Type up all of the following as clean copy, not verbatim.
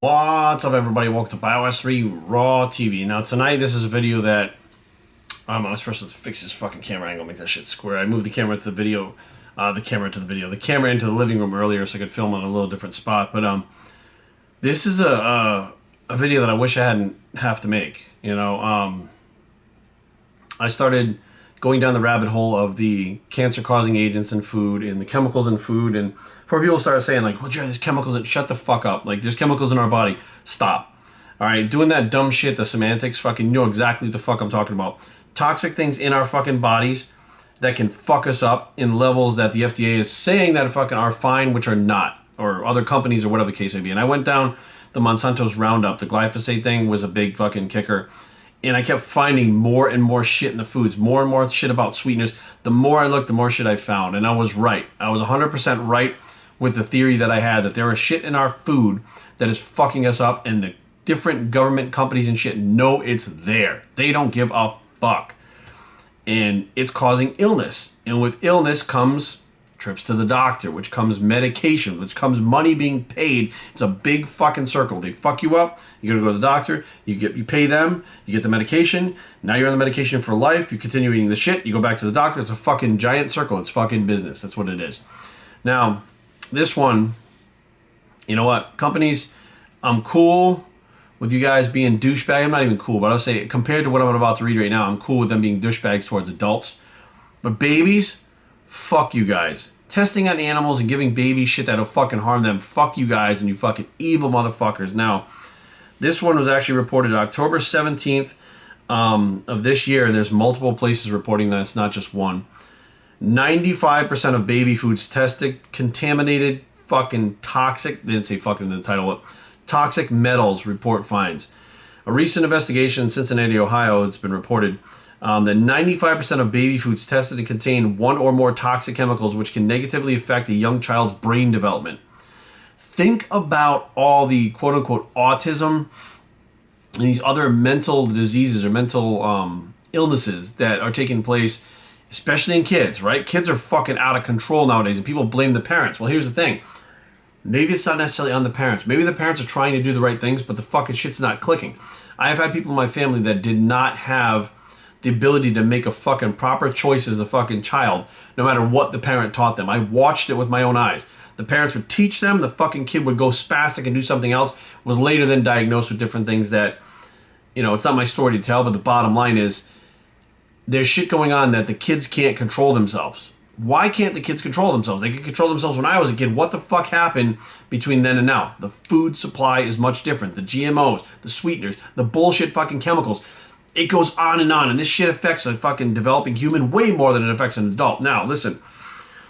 What's up, everybody? Welcome to BioS 3 Raw TV. Now, tonight, this is a video that I was first to fix this fucking camera angle, make that shit square. I moved the camera to the video, the camera into the living room earlier so I could film on a little different spot. But this is a video that I wish I hadn't have to make. I started going down the rabbit hole of the cancer-causing agents in food and the chemicals in food, and before people started saying like, "Well, Jerry, there's chemicals," and shut the fuck up. Like, there's chemicals in our body. Stop. All right, doing that dumb shit, the semantics, fucking, you know exactly what the fuck I'm talking about. Toxic things in our fucking bodies that can fuck us up in levels that the FDA is saying that fucking are fine, which are not, or other companies or whatever the case may be. And I went down the Monsanto's Roundup. The glyphosate thing was a big fucking kicker. And I kept finding more and more shit in the foods, more and more shit about sweeteners. The more I looked, the more shit I found. And I was right. I was 100% right with the theory that I had, that there is shit in our food that is fucking us up, and the different government companies and shit know it's there. They don't give a fuck. And it's causing illness. And with illness comes trips to the doctor, which comes medication, which comes money being paid. It's a big fucking circle. They fuck you up. You gotta go to the doctor. You pay them. You get the medication. Now you're on the medication for life. You continue eating the shit. You go back to the doctor. It's a fucking giant circle. It's fucking business. That's what it is. Now, this one, you know what? Companies, I'm cool with you guys being douchebag. I'm not even cool, but I'll say compared to what I'm about to read right now, I'm cool with them being douchebags towards adults. But babies, fuck you guys. Testing on animals and giving babies shit that'll fucking harm them. Fuck you guys and you fucking evil motherfuckers. Now, this one was actually reported October 17th of this year, and there's multiple places reporting that. It's not just one. 95% of baby foods tested contaminated fucking toxic, they didn't say fucking in the title, but toxic metals, report finds. A recent investigation in Cincinnati, Ohio, it's been reported that 95% of baby foods tested to contain one or more toxic chemicals which can negatively affect a young child's brain development. Think about all the quote-unquote autism and these other mental diseases or mental illnesses that are taking place, especially in kids, right? Kids are fucking out of control nowadays, and people blame the parents. Well, here's the thing. Maybe it's not necessarily on the parents. Maybe the parents are trying to do the right things, but the fucking shit's not clicking. I have had people in my family that did not have the ability to make a fucking proper choice as a fucking child, no matter what the parent taught them. I watched it with my own eyes. The parents would teach them, the fucking kid would go spastic and do something else, was later then diagnosed with different things that, it's not my story to tell, but the bottom line is, there's shit going on that the kids can't control themselves. Why can't the kids control themselves? They could control themselves when I was a kid. What the fuck happened between then and now? The food supply is much different. The GMOs, the sweeteners, the bullshit fucking chemicals. It goes on, and this shit affects a fucking developing human way more than it affects an adult. Now, listen.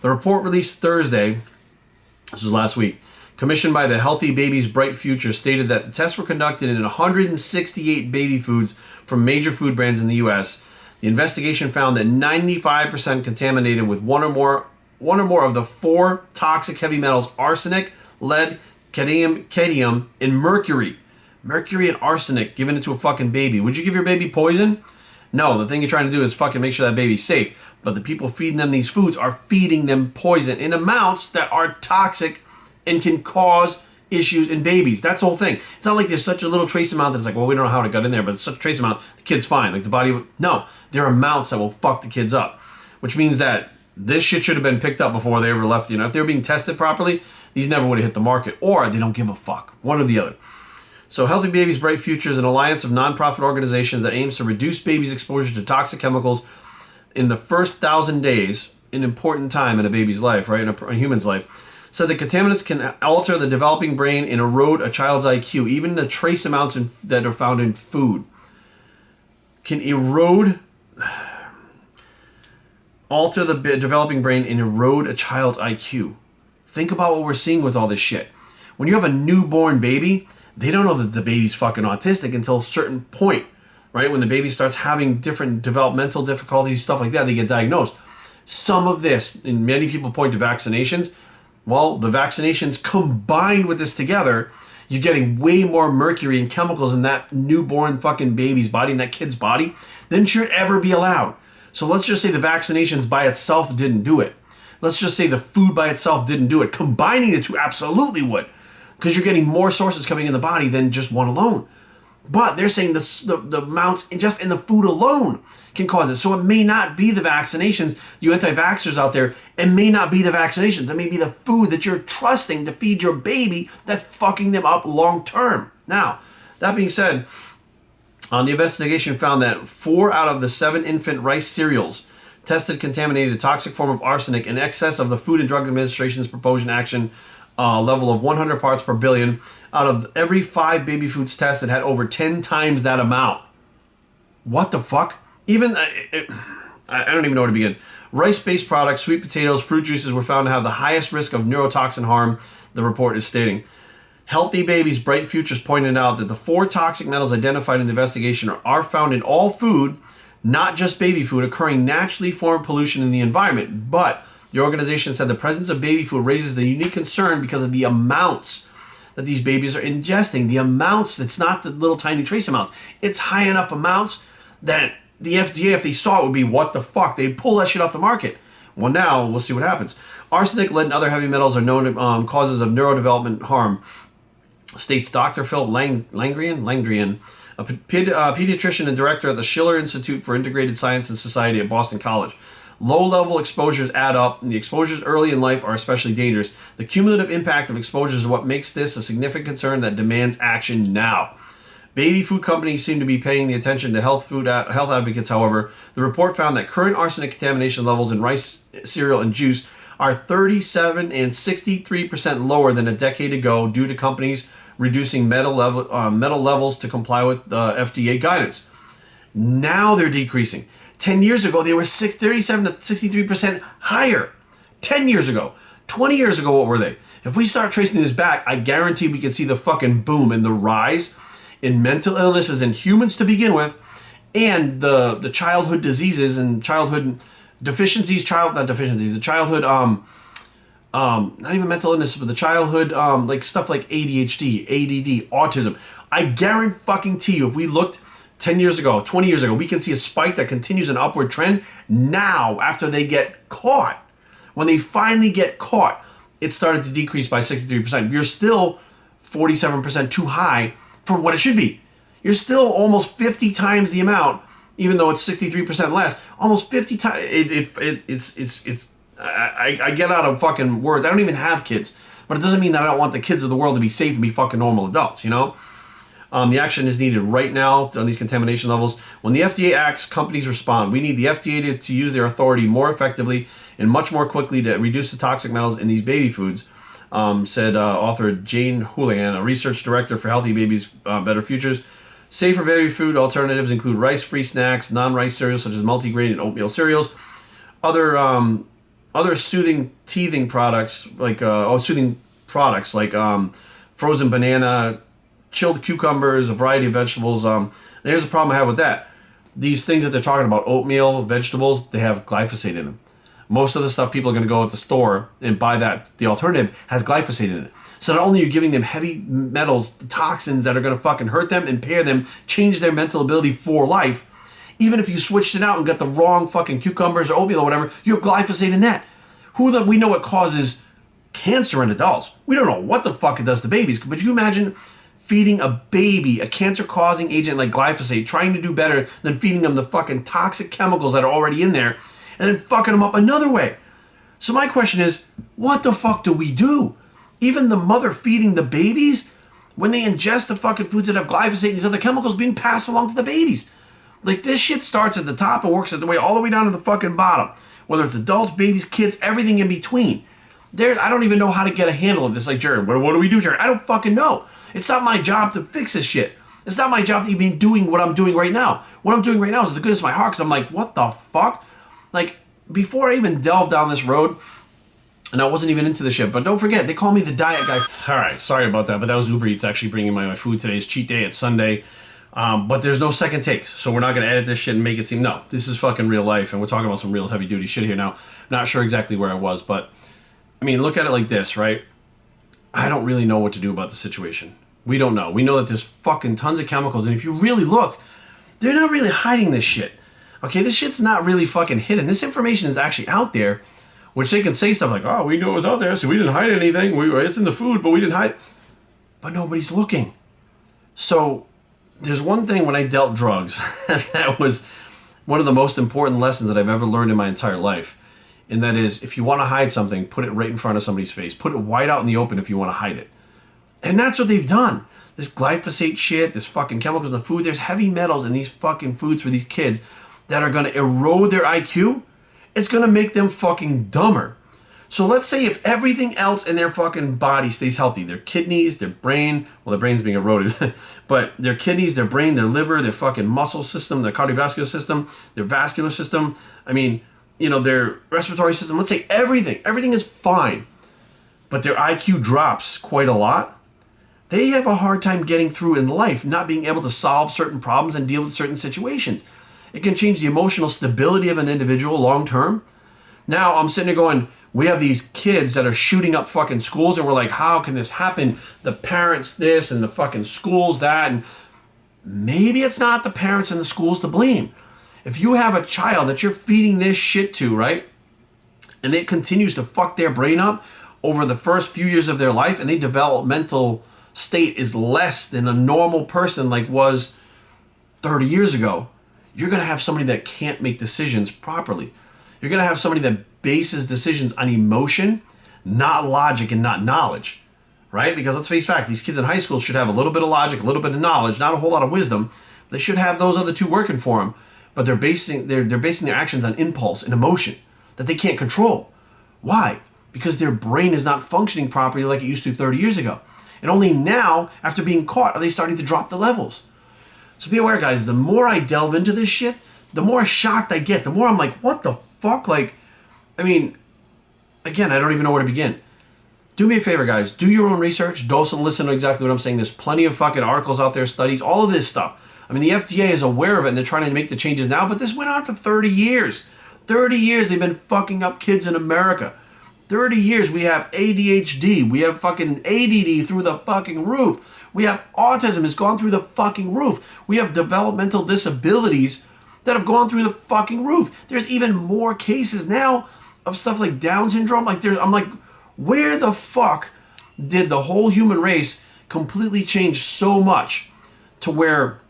The report released Thursday, this was last week, commissioned by the Healthy Babies Bright Future, stated that the tests were conducted in 168 baby foods from major food brands in the U.S. The investigation found that 95% contaminated with one or more of the four toxic heavy metals: arsenic, lead, cadmium, and mercury. Mercury and arsenic given it to a fucking baby. Would you give your baby poison? No, the thing you're trying to do is fucking make sure that baby's safe. But the people feeding them these foods are feeding them poison in amounts that are toxic and can cause issues in babies. That's the whole thing. It's not like there's such a little trace amount that's like, well, we don't know how it got in there, but it's such a trace amount, the kid's fine. Like the body, no, there are amounts that will fuck the kids up, which means that this shit should have been picked up before they ever left. If they were being tested properly, these never would have hit the market, or they don't give a fuck. One or the other. So Healthy Babies Bright Future is an alliance of nonprofit organizations that aims to reduce babies' exposure to toxic chemicals in the first 1,000 days, an important time in a baby's life, right, in a human's life. So the contaminants can alter the developing brain and erode a child's IQ. Even the trace amounts that are found in food can alter the developing brain and erode a child's IQ. Think about what we're seeing with all this shit. When you have a newborn baby, they don't know that the baby's fucking autistic until a certain point, right? When the baby starts having different developmental difficulties, stuff like that, they get diagnosed. Some of this, and many people point to vaccinations, well, the vaccinations combined with this together, you're getting way more mercury and chemicals in that newborn fucking baby's body, in that kid's body, than should ever be allowed. So let's just say the vaccinations by itself didn't do it. Let's just say the food by itself didn't do it. Combining the two absolutely would. because you're getting more sources coming in the body than just one alone. But they're saying the amounts just in the food alone can cause it. So it may not be the vaccinations, you anti-vaxxers out there, it may not be the vaccinations. It may be the food that you're trusting to feed your baby that's fucking them up long term. Now, that being said, the investigation found that 4 out of the 7 infant rice cereals tested contaminated a toxic form of arsenic in excess of the Food and Drug Administration's proposed action level of 100 parts per billion. Out of every 5 baby foods tested had over 10 times that amount. What the fuck? Even, I don't even know where to begin. Rice-based products, sweet potatoes, fruit juices were found to have the highest risk of neurotoxin harm, the report is stating. Healthy Babies Bright Futures pointed out that the 4 toxic metals identified in the investigation are found in all food, not just baby food, occurring naturally formed pollution in the environment. But the organization said the presence of baby food raises the unique concern because of the amounts that these babies are ingesting. The amounts, it's not the little tiny trace amounts. It's high enough amounts that the FDA, if they saw it, would be, what the fuck? They'd pull that shit off the market. Well, now we'll see what happens. Arsenic, lead, and other heavy metals are known causes of neurodevelopment harm, states Dr. Philip Langdrian, a pediatrician and director at the Schiller Institute for Integrated Science and Society at Boston College. Low-level exposures add up, and the exposures early in life are especially dangerous. The cumulative impact of exposures is what makes this a significant concern that demands action now. Baby food companies seem to be paying the attention to health advocates, however. The report found that current arsenic contamination levels in rice, cereal, and juice are 37 and 63% lower than a decade ago due to companies reducing metal levels to comply with FDA guidance. Now they're decreasing. 10 years ago, they were 37 to 63% higher. 10 years ago. 20 years ago, what were they? If we start tracing this back, I guarantee we can see the fucking boom and the rise in mental illnesses in humans to begin with, and the childhood diseases and childhood deficiencies, the childhood, not even mental illness, but the childhood, like stuff like ADHD, ADD, autism. I guarantee you, if we looked 10 years ago, 20 years ago, we can see a spike that continues an upward trend now after they get caught. When they finally get caught, it started to decrease by 63%. You're still 47% too high for what it should be. You're still almost 50 times the amount, even though it's 63% less. Almost 50 times. I get out of fucking words. I don't even have kids, but it doesn't mean that I don't want the kids of the world to be safe and be fucking normal adults, you know? The action is needed right now on these contamination levels. When the FDA acts, companies respond. We need the FDA to use their authority more effectively and much more quickly to reduce the toxic metals in these baby foods, said author Jane Houlihan, a research director for Healthy Babies Better Futures. Safer baby food alternatives include rice-free snacks, non-rice cereals such as multigrain and oatmeal cereals. Other soothing teething products like frozen banana, chilled cucumbers, a variety of vegetables. There's a problem I have with that. These things that they're talking about, oatmeal, vegetables, they have glyphosate in them. Most of the stuff people are going to go at the store and buy that, the alternative, has glyphosate in it. So not only are you giving them heavy metals, the toxins that are going to fucking hurt them, impair them, change their mental ability for life, even if you switched it out and got the wrong fucking cucumbers or oatmeal or whatever, you have glyphosate in that. We know it causes cancer in adults. We don't know what the fuck it does to babies, but you imagine feeding a baby a cancer-causing agent like glyphosate, trying to do better than feeding them the fucking toxic chemicals that are already in there, and then fucking them up another way. So my question is, what the fuck do we do? Even the mother feeding the babies, when they ingest the fucking foods that have glyphosate and these other chemicals being passed along to the babies. Like, this shit starts at the top and works its way all the way down to the fucking bottom. Whether it's adults, babies, kids, everything in between. I don't even know how to get a handle of this. Like, Jared, what do we do, Jared? I don't fucking know. It's not my job to fix this shit. It's not my job to even doing what I'm doing right now. What I'm doing right now is the goodness of my heart, because I'm like, what the fuck? Like, before I even delved down this road, and I wasn't even into the shit, but don't forget, they call me the diet guy. All right, sorry about that, but that was Uber Eats actually bringing my food today. It's cheat day, it's Sunday, but there's no second takes, so we're not going to edit this shit and make it seem, no, this is fucking real life, and we're talking about some real heavy-duty shit here now. Not sure exactly where I was, but, I mean, look at it like this, right? I don't really know what to do about the situation. We don't know. We know that there's fucking tons of chemicals, and if you really look, they're not really hiding this shit. Okay, this shit's not really fucking hidden. This information is actually out there, which they can say stuff like, oh, we knew it was out there, so we didn't hide anything. It's in the food, but we didn't hide. but nobody's looking. So there's one thing when I dealt drugs that was one of the most important lessons that I've ever learned in my entire life. And that is, if you want to hide something, put it right in front of somebody's face. Put it wide out in the open if you want to hide it. And that's what they've done. This glyphosate shit, this fucking chemicals in the food, there's heavy metals in these fucking foods for these kids that are going to erode their IQ. It's going to make them fucking dumber. So let's say if everything else in their fucking body stays healthy, their kidneys, their brain, well, their brain's being eroded, but their kidneys, their brain, their liver, their fucking muscle system, their cardiovascular system, their vascular system, I mean, you know, their respiratory system, let's say everything is fine, but their IQ drops quite a lot, they have a hard time getting through in life, not being able to solve certain problems and deal with certain situations. It can change the emotional stability of an individual long term. Now I'm sitting there going, we have these kids that are shooting up fucking schools, and we're like, how can this happen? The parents this and the fucking schools that, and maybe it's not the parents and the schools to blame. If you have a child that you're feeding this shit to, right, and it continues to fuck their brain up over the first few years of their life, and their developmental state is less than a normal person like was 30 years ago, you're going to have somebody that can't make decisions properly. You're going to have somebody that bases decisions on emotion, not logic and not knowledge, right? Because let's face fact, these kids in high school should have a little bit of logic, a little bit of knowledge, not a whole lot of wisdom. They should have those other two working for them, but they're basing their actions on impulse and emotion that they can't control. Why? Because their brain is not functioning properly like it used to 30 years ago. And only now, after being caught, are they starting to drop the levels. So be aware, guys, the more I delve into this shit, the more shocked I get, the more I'm like, what the fuck? Like, I mean, again, I don't even know where to begin. Do me a favor, guys. Do your own research. Don't listen to exactly what I'm saying. There's plenty of fucking articles out there, studies, all of this stuff. I mean, the FDA is aware of it, and they're trying to make the changes now, but this went on for 30 years. 30 years they've been fucking up kids in America. 30 years we have ADHD. We have fucking ADD through the fucking roof. We have autism has gone through the fucking roof. We have developmental disabilities that have gone through the fucking roof. There's even more cases now of stuff like Down syndrome. Like I'm like, where the fuck did the whole human race completely change so much to where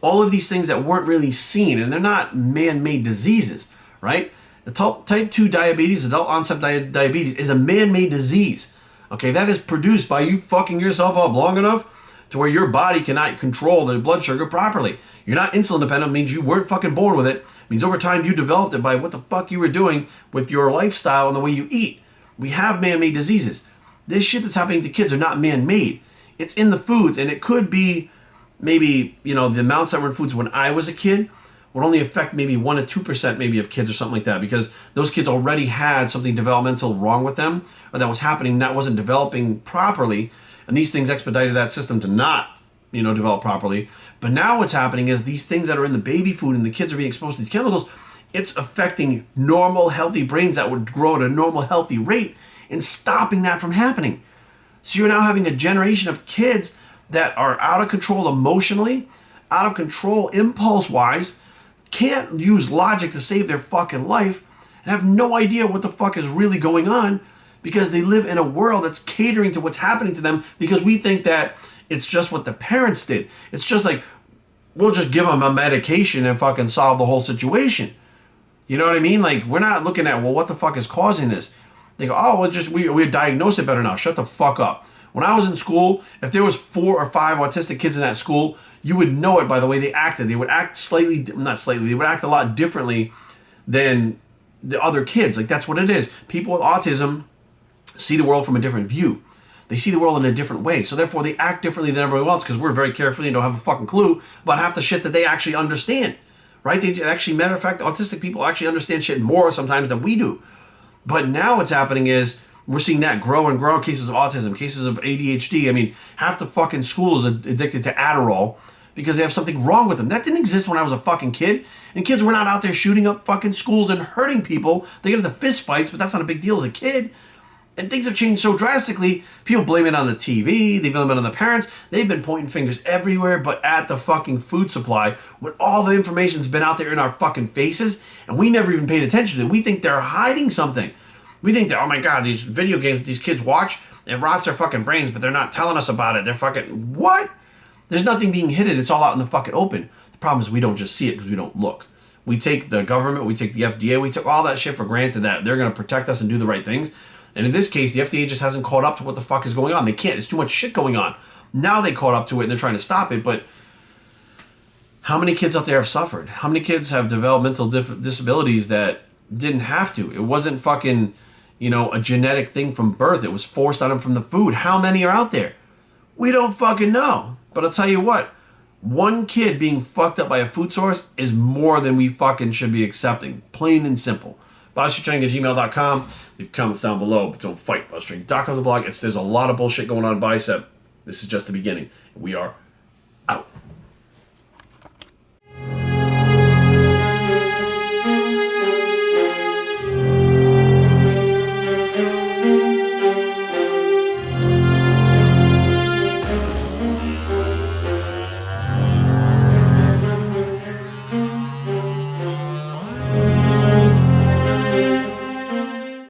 all of these things that weren't really seen, and they're not man-made diseases, right? The type 2 diabetes, adult onset diabetes, is a man-made disease. Okay, that is produced by you fucking yourself up long enough to where your body cannot control the blood sugar properly. You're not insulin dependent, means you weren't fucking born with it. It means over time you developed it by what the fuck you were doing with your lifestyle and the way you eat. We have man-made diseases. This shit that's happening to kids are not man-made. It's in the foods, and it could be maybe, you know, the amounts that were in foods when I was a kid would only affect maybe 1 to 2% maybe of kids or something like that, because those kids already had something developmental wrong with them, or that was happening, that wasn't developing properly, and these things expedited that system to not, you know, develop properly. But now what's happening is these things that are in the baby food and the kids are being exposed to these chemicals, it's affecting normal healthy brains that would grow at a normal healthy rate and stopping that from happening. So you're now having a generation of kids that are out of control emotionally, out of control impulse-wise, can't use logic to save their fucking life, and have no idea what the fuck is really going on because they live in a world that's catering to what's happening to them, because we think that it's just what the parents did. It's just like, we'll just give them a medication and fucking solve the whole situation. You know what I mean? Like, we're not looking at, well, what the fuck is causing this? They go, oh, well, just we diagnose it better now. Shut the fuck up. When I was in school, if there was 4 or 5 autistic kids in that school, you would know it by the way they acted. They would act they would act a lot differently than the other kids. Like, that's what it is. People with autism see the world from a different view. They see the world in a different way. So therefore, they act differently than everyone else because we're very carefree and don't have a fucking clue about half the shit that they actually understand. Right? They actually, matter of fact, autistic people actually understand shit more sometimes than we do. But now what's happening is we're seeing that grow and grow. Cases of autism, cases of ADHD. I mean, half the fucking school is addicted to Adderall because they have something wrong with them. That didn't exist when I was a fucking kid. And kids were not out there shooting up fucking schools and hurting people. They get into fist fights, but that's not a big deal as a kid. And things have changed so drastically. People blame it on the TV. They blame it on the parents. They've been pointing fingers everywhere but at the fucking food supply when all the information's been out there in our fucking faces and we never even paid attention to it. We think they're hiding something. We think that, oh my God, these video games these kids watch, it rots their fucking brains, but they're not telling us about it. They're fucking, what? There's nothing being hidden. It's all out in the fucking open. The problem is we don't just see it because we don't look. We take the government, we take the FDA, we took all that shit for granted that they're going to protect us and do the right things. And in this case, the FDA just hasn't caught up to what the fuck is going on. They can't. There's too much shit going on. Now they caught up to it and they're trying to stop it, but how many kids out there have suffered? How many kids have developmental disabilities that didn't have to? It wasn't fucking, a genetic thing from birth. It was forced on them from the food. How many are out there? We don't fucking know. But I'll tell you what, one kid being fucked up by a food source is more than we fucking should be accepting. Plain and simple. BioStreetTraining@gmail.com. Leave comments down below, but don't fight. BioStreet.com, the blog. There's a lot of bullshit going on in Bicep. This is just the beginning. We are out.